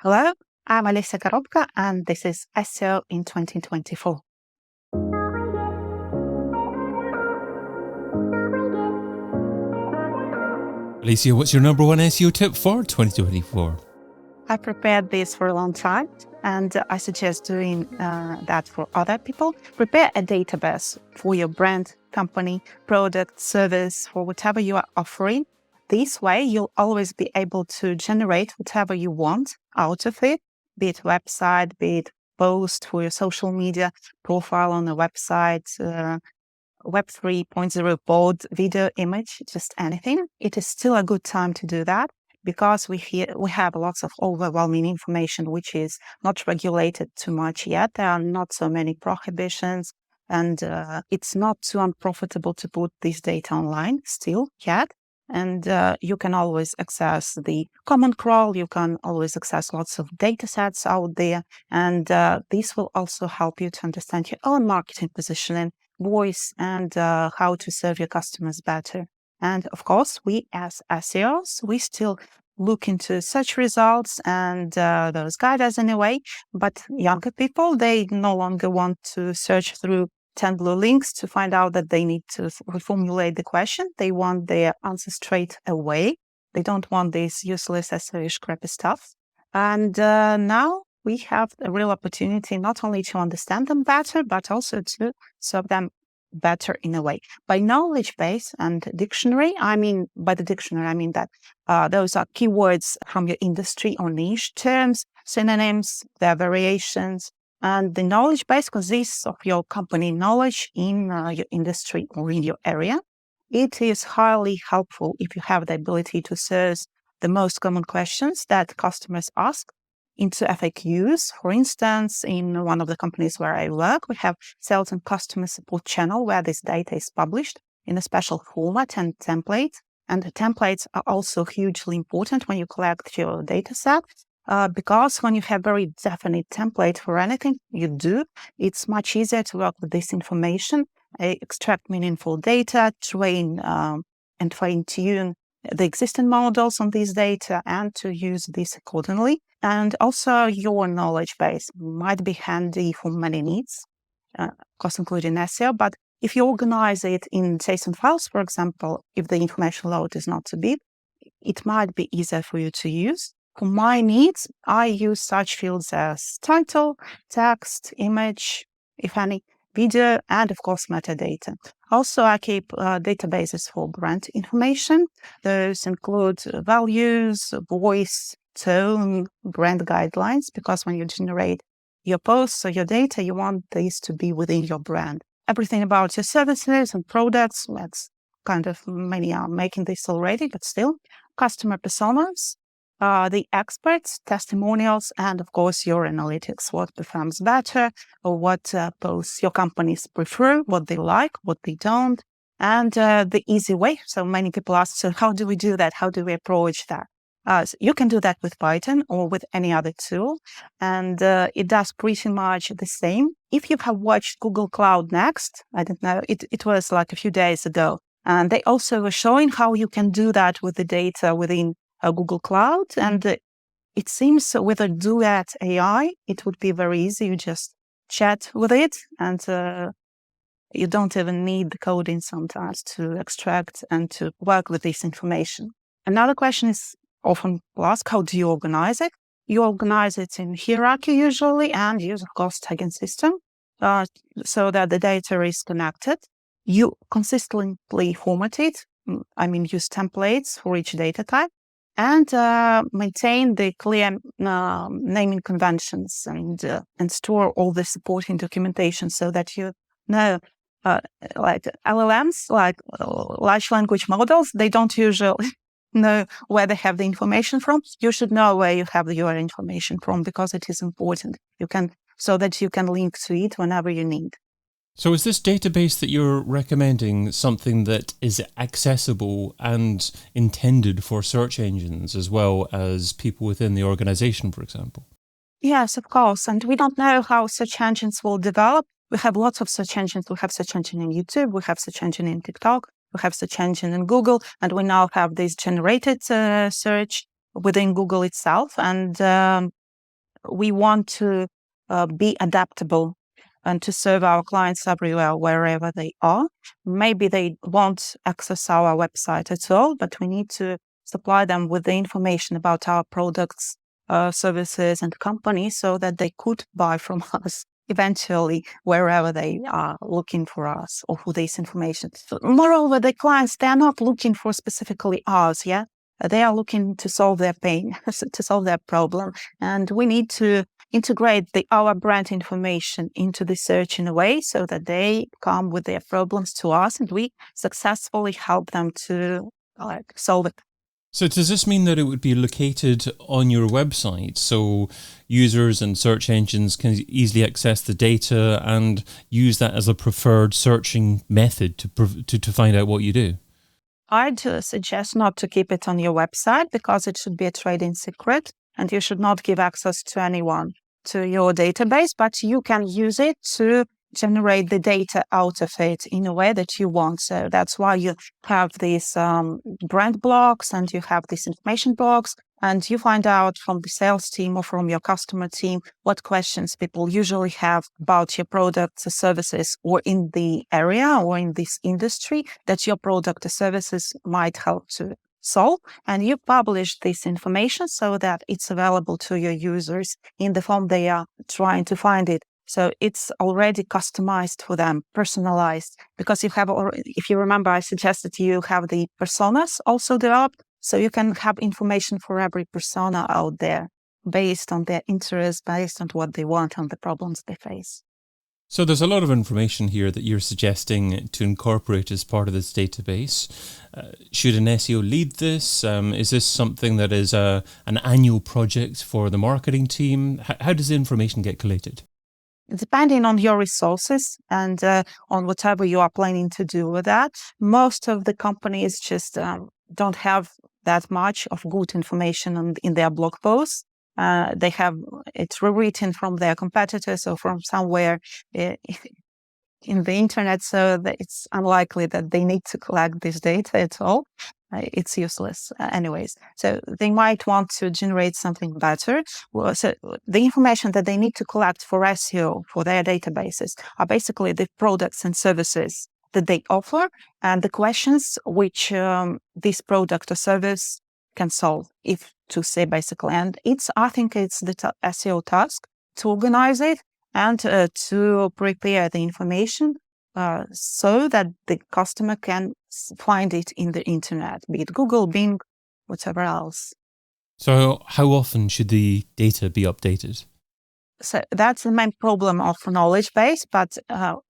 Hello, I'm Olesia Korobka, and this is SEO in 2024. Olesia, what's your number one SEO tip for 2024? I prepared this for a long time, and I suggest doing that for other people. Prepare a database for your brand, company, product, service, for whatever you are offering. This way, you'll always be able to generate whatever you want out of it, be it website, be it post for your social media profile on a website, Web 3.0 board, video, image, just anything. It is still a good time to do that because we have lots of overwhelming information which is not regulated too much yet. There are not so many prohibitions, and it's not too unprofitable to put this data online still yet. And you can always access the common crawl. You can always access lots of data sets out there. And this will also help you to understand your own marketing positioning, voice, and how to serve your customers better. And of course, we as SEOs, we still look into search results and those guides anyway. But younger people, they no longer want to search through 10 blue links to find out that they need to reformulate the question. They want their answer straight away. They don't want this useless SEO crappy stuff. And now we have a real opportunity not only to understand them better, but also to serve them better in a way. By knowledge base and dictionary, by the dictionary, I mean that those are keywords from your industry or niche terms, synonyms, their variations, and the knowledge base consists of your company knowledge in your industry or in your area. It is highly helpful if you have the ability to search the most common questions that customers ask into FAQs. For instance, in one of the companies where I work, we have sales and customer support channel where this data is published in a special format and template. And the templates are also hugely important when you collect your data set. Because when you have very definite template for anything you do, it's much easier to work with this information, extract meaningful data, train and fine-tune the existing models on these data, and to use this accordingly. And also your knowledge base might be handy for many needs, of course, including SEO. But if you organize it in JSON files, for example, if the information load is not too big, it might be easier for you to use. For my needs, I use such fields as title, text, image, if any, video, and of course, metadata. Also, I keep databases for brand information. Those include values, voice, tone, brand guidelines, because when you generate your posts or your data, you want these to be within your brand. Everything about your services and products, that's kind of, many are making this already, but still, customer personas, the experts, testimonials, and of course your analytics, what performs better, or what posts your companies prefer, what they like, what they don't, and the easy way. So many people ask, so how do we do that? How do we approach that? So you can do that with Python or with any other tool, and it does pretty much the same. If you have watched Google Cloud Next, I don't know, it was like a few days ago, and they also were showing how you can do that with the data within Google Cloud. And it seems with a Duet AI, it would be very easy. You just chat with it, and you don't even need the coding sometimes to extract and to work with this information. Another question is often asked, how do you organize it? You organize it in hierarchy usually, and use, of course, tagging system so that the data is connected. You consistently format it, use templates for each data type, and maintain the clear naming conventions, and store all the supporting documentation so that you know, like LLMs, like large language models, they don't usually know where they have the information from. You should know where you have your information from, because it is important. So that you can link to it whenever you need. So is this database that you're recommending something that is accessible and intended for search engines as well as people within the organization, for example? Yes, of course. And we don't know how search engines will develop. We have lots of search engines. We have search engine in YouTube. We have search engine in TikTok. We have search engine in Google. And we now have this generated search within Google itself. And we want to be adaptable and to serve our clients everywhere, wherever they are. Maybe they won't access our website at all, but we need to supply them with the information about our products, services, and companies so that they could buy from us eventually wherever they are looking for us or for this information. Moreover, the clients, they are not looking for specifically us, yeah? They are looking to solve their pain, to solve their problem. And we need to integrate our brand information into the search in a way so that they come with their problems to us and we successfully help them to solve it. So does this mean that it would be located on your website so users and search engines can easily access the data and use that as a preferred searching method to find out what you do? I'd suggest not to keep it on your website because it should be a trading secret and you should not give access to anyone to your database, but you can use it to generate the data out of it in a way that you want. So that's why you have these brand blocks and you have these information blocks, and you find out from the sales team or from your customer team what questions people usually have about your products or services or in the area or in this industry that your product or services might help to solve. And you publish this information so that it's available to your users in the form they are trying to find it. So it's already customized for them, personalized, because if you remember, I suggested you have the personas also developed. So you can have information for every persona out there based on their interests, based on what they want and the problems they face. So there's a lot of information here that you're suggesting to incorporate as part of this database. Should an SEO lead this? Is this something that is an annual project for the marketing team? How does the information get collated? Depending on your resources and on whatever you are planning to do with that, most of the companies just don't have that much of good information in their blog posts. They have it rewritten from their competitors or from somewhere in the internet, so that it's unlikely that they need to collect this data at all. It's useless anyways. So they might want to generate something better. So the information that they need to collect for SEO, for their databases, are basically the products and services that they offer and the questions which this product or service can solve, if to say basically. And I think it's the SEO task to organize it and to prepare the information so that the customer can find it in the internet, be it Google, Bing, whatever else. So how often should the data be updated? So that's the main problem of knowledge base, but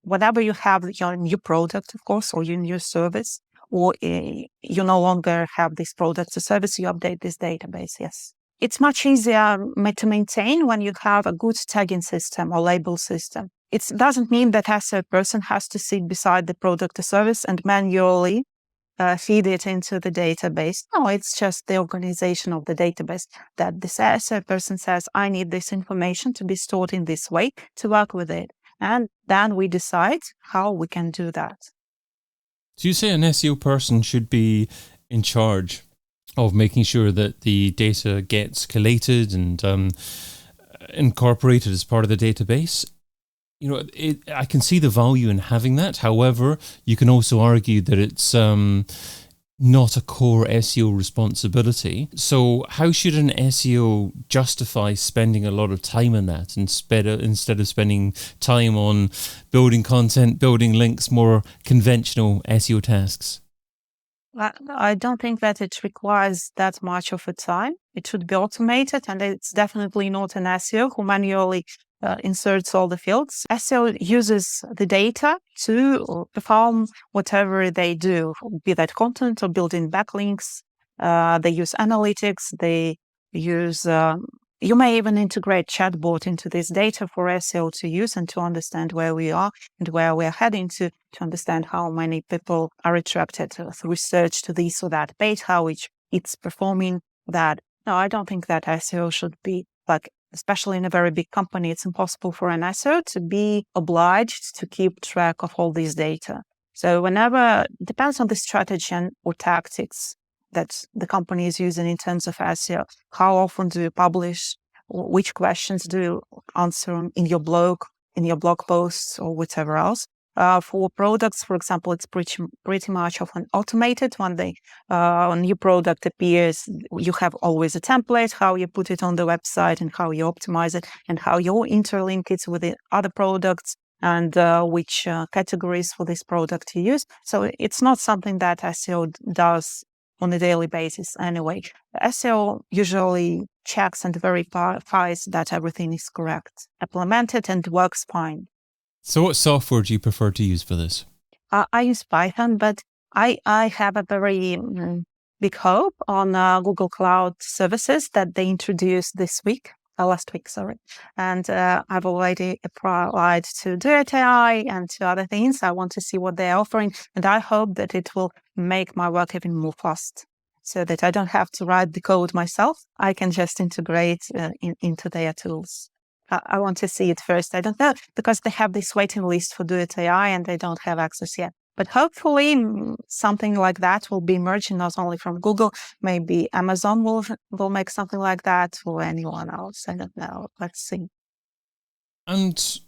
whenever you have your new product, of course, or your new service, or you no longer have this product or service, you update this database, yes. It's much easier to maintain when you have a good tagging system or label system. It doesn't mean that as a person has to sit beside the product or service and manually feed it into the database. No, it's just the organization of the database that this person says, I need this information to be stored in this way to work with it. And then we decide how we can do that. So you say an SEO person should be in charge of making sure that the data gets collated and incorporated as part of the database. You know, I can see the value in having that. However, you can also argue that it's not a core SEO responsibility. So how should an SEO justify spending a lot of time on that instead of spending time on building content, building links, more conventional SEO tasks? I don't think that it requires that much of a time. It should be automated, and it's definitely not an SEO who manually inserts all the fields. SEO uses the data to perform whatever they do, be that content or building backlinks. They use analytics. They use, you may even integrate chatbot into this data for SEO to use and to understand where we are and where we're heading to understand how many people are attracted through search to this or that page, how it's performing that. No, I don't think that SEO should be especially in a very big company, it's impossible for an SEO to be obliged to keep track of all this data. So depends on the strategy or tactics that the company is using in terms of SEO. How often do you publish which questions do you answer in your blog posts, or whatever else. For products, for example, it's pretty much often automated. When a new product appears, you have always a template, how you put it on the website and how you optimize it and how you interlink it with the other products and which categories for this product you use. So it's not something that SEO does on a daily basis anyway. SEO usually checks and verifies that everything is correct, implemented, and works fine. So what software do you prefer to use for this? I use Python, but I have a very big hope on Google Cloud services that they introduced last week, sorry. And I've already applied to Do.ai and to other things. I want to see what they're offering, and I hope that it will make my work even more fast, so that I don't have to write the code myself. I can just integrate into their tools. I want to see it first. I don't know, because they have this waiting list for Do.ai and they don't have access yet. But hopefully something like that will be emerging not only from Google, maybe Amazon will make something like that, or anyone else. I don't know. Let's see. And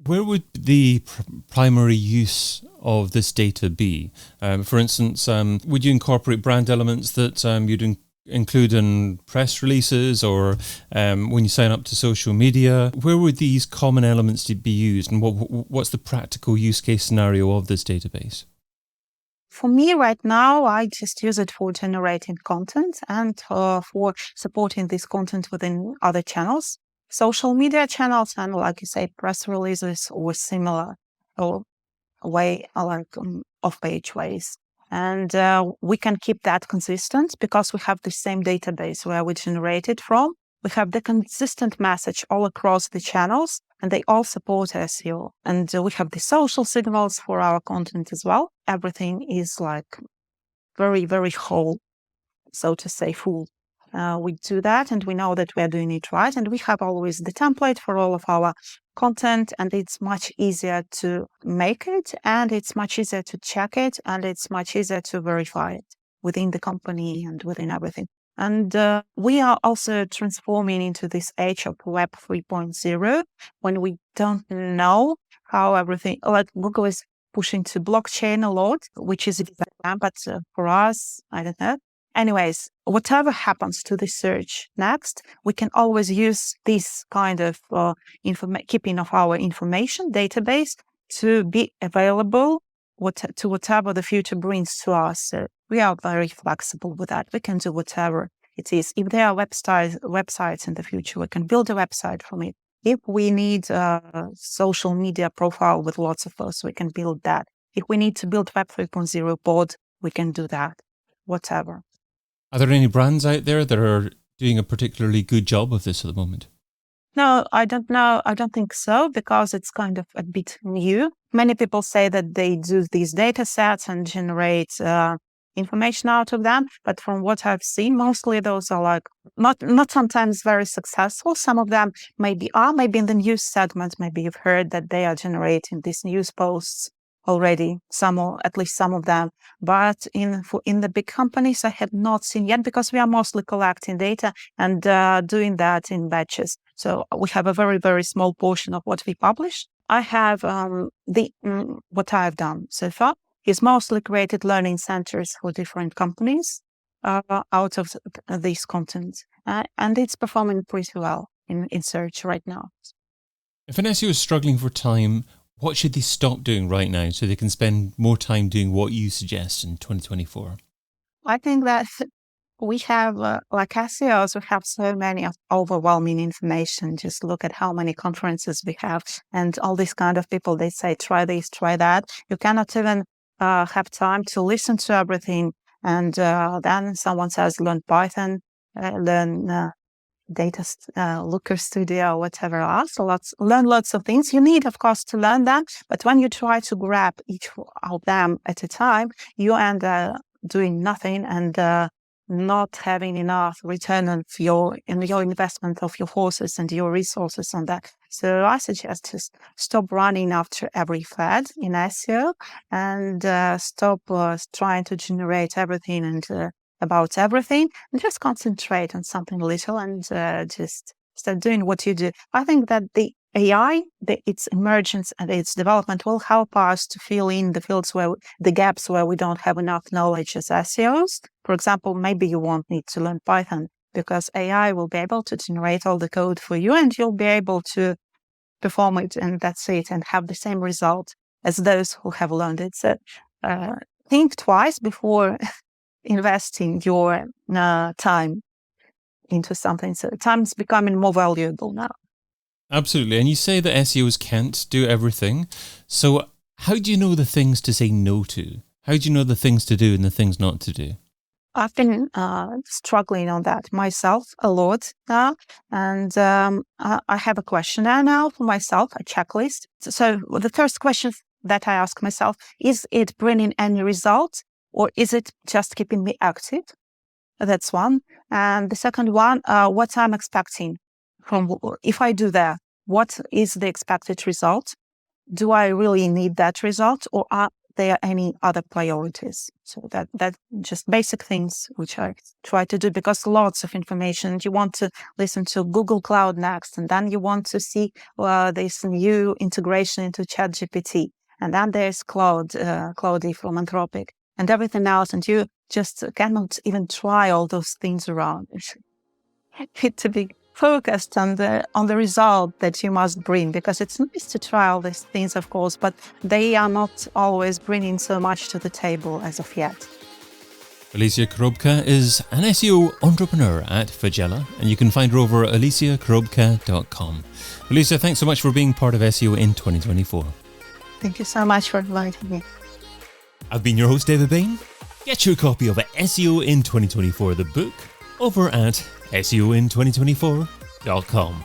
where would the primary use of this data be? For instance, would you incorporate brand elements that you'd include in press releases, or when you sign up to social media? Where would these common elements be used, and what's the practical use case scenario of this database? For me right now, I just use it for generating content and for supporting this content within other channels, social media channels, and like you say, press releases or similar, or off-page ways. And we can keep that consistent because we have the same database where we generate it from. We have the consistent message all across the channels, and they all support SEO. And we have the social signals for our content as well. Everything is like very, very whole, so to say, full. We do that, and we know that we're doing it right. And we have always the template for all of our content, and it's much easier to make it, and it's much easier to check it, and it's much easier to verify it within the company and within everything. And we are also transforming into this age of Web 3.0 when we don't know how everything, like Google is pushing to blockchain a lot, which is but for us, I don't know. Anyways, whatever happens to the search next, we can always use this kind of keeping of our information database to be available to whatever the future brings to us. So we are very flexible with that. We can do whatever it is. If there are websites in the future, we can build a website from it. If we need a social media profile with lots of posts, we can build that. If we need to build Web 3.0 board, we can do that. Whatever. Are there any brands out there that are doing a particularly good job of this at the moment? No, I don't know. I don't think so, because it's kind of a bit new. Many people say that they do these data sets and generate information out of them. But from what I've seen, mostly those are like not sometimes very successful. Some of them maybe in the news segment. Maybe you've heard that they are generating these news posts already, at least some of them. But in the big companies, I have not seen yet, because we are mostly collecting data and doing that in batches. So we have a very, very small portion of what we publish. I have what I've done so far is mostly created learning centers for different companies out of this content. And it's performing pretty well in search right now. If an SEO is struggling for time, what should they stop doing right now so they can spend more time doing what you suggest in 2024? I think that we have, like SEOs, we have so many overwhelming information. Just look at how many conferences we have and all these kind of people. They say, try this, try that. You cannot even have time to listen to everything. And then someone says, learn Python, learn Data Looker Studio, whatever else. Learn lots of things. You need, of course, to learn them. But when you try to grab each of them at a time, you end up doing nothing and not having enough return on your investment of your horses and your resources on that. So I suggest just stop running after every fad in SEO and stop trying to generate everything and about everything, and just concentrate on something little and just start doing what you do. I think that the AI, its emergence and its development will help us to fill in the fields the gaps where we don't have enough knowledge as SEOs. For example, maybe you won't need to learn Python because AI will be able to generate all the code for you and you'll be able to perform it and that's it and have the same result as those who have learned it. So think twice before investing your time into something. So time's becoming more valuable now. Absolutely. And you say that SEOs can't do everything. So how do you know the things to say no to? How do you know the things to do and the things not to do? I've been struggling on that myself a lot now. And I have a questionnaire now for myself, a checklist. So the first question that I ask myself, is it bringing any results or is it just keeping me active? That's one. And the second one, what I'm expecting from, if I do that, what is the expected result? Do I really need that result or are there any other priorities? So that just basic things which I try to do because lots of information. You want to listen to Google Cloud next, and then you want to see this new integration into ChatGPT, and then there's Claude from Anthropic, and everything else, and you just cannot even try all those things around. Fit to be focused on the result that you must bring, because it's nice to try all these things, of course, but they are not always bringing so much to the table as of yet. Olesia Korobka is an SEO entrepreneur at Fagella, and you can find her over at olesiakorobka.com. Olesia, thanks so much for being part of SEO in 2024. Thank you so much for inviting me. I've been your host, David Bain. Get your copy of SEO in 2024, the book, over at SEOin2024.com.